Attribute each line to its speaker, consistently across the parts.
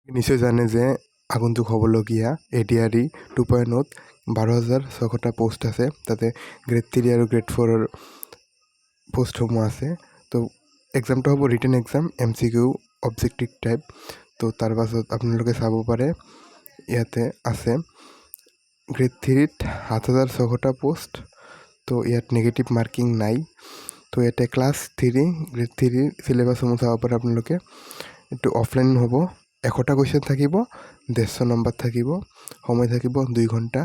Speaker 1: নিশ্চয় জানে যে আগন্তুক হ'বলগীয়া ADRE 2.0 12,600টা পোষ্ট আছে। তাতে গ্ৰেড 3 আৰু গ্ৰেড 4ৰ পোষ্টসমূহ আছে। তো এক্সামটো হ'ব written exam, MCQ objective type. তো তাৰ পাছত আপোনালোকে চাব পাৰে ইয়াতে আছে গ্ৰেড 3ত 7,600টা পোষ্ট। তো ইয়াত নেগেটিভ মাৰ্কিং নাই। তো ইয়াতে ক্লাছ 3 গ্ৰেড 3ৰ চিলেবাছসমূহ চাব পাৰে আপোনালোকে। এইটো অফলাইন হ'ব। 100টা কুৱেশ্যন থাকিব, 150 নম্বৰ থাকিব, সময় থাকিব 2 ঘণ্টা।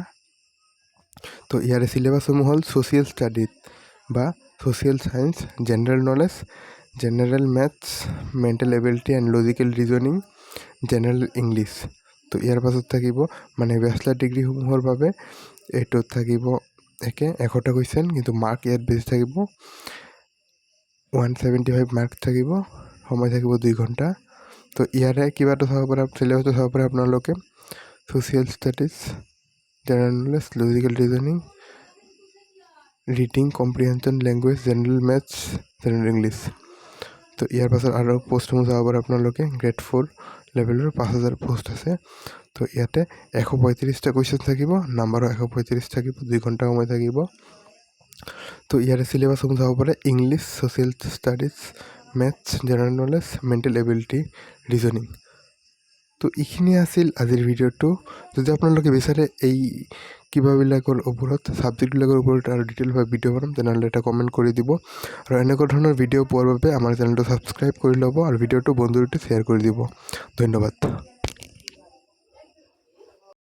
Speaker 1: তো ইয়াৰে চিলেবাছসমূহ হ'ল ছ'চিয়েল ষ্টাডিজ বা social science, general knowledge, general maths, mental ability and logical reasoning, general English. তো ইয়াৰ পাছত থাকিব মানে বেচলাৰ ডিগ্ৰীসমূহৰ বাবে এইটোত থাকিব একে 100টা কুৱেশ্যন, কিন্তু মাৰ্ক ইয়াত বেছি থাকিব। 175 মাৰ্ক থাকিব, সময় থাকিব 2 ঘণ্টা। তো ইয়াৰে কিবাটো চাব পাৰে, চিলেবাছটো চাব পাৰে আপোনালোকে। Social studies, general knowledge, logical reasoning, reading comprehension language, general maths, general English. তো ইয়াৰ পাছত আৰু পোষ্টসমূহ চাব পাৰে আপোনালোকে। গ্ৰেড 4 লেভেলৰ 5,000 পোষ্ট আছে। তো ইয়াতে 135টা কুৱেশ্যন থাকিব, নাম্বাৰো 135 থাকিব, 2 ঘণ্টা সময় থাকিব। তো ইয়াৰে চিলেবাছসমূহ চাব পাৰে। English, social studies, maths, general knowledge, mental ability, reasoning. তো এইখিনি আছিল আজিৰ ভিডিঅ'টো। যদি আপোনালোকে বিচাৰে এই কিবাবিলাকৰ ওপৰত, ছাবজেক্টবিলাকৰ ওপৰত আৰু ডিটেইলভাৱে ভিডিঅ' বনাম, তেনেহ'লে এটা কমেণ্ট কৰি দিব। আৰু এনেকুৱা ধৰণৰ ভিডিঅ' পোৱাৰ বাবে আমাৰ চেনেলটো ছাবস্ক্ৰাইব কৰি ল'ব আৰু ভিডিঅ'টো বন্ধুৰ সৈতে শ্বেয়াৰ কৰি দিব। ধন্যবাদ।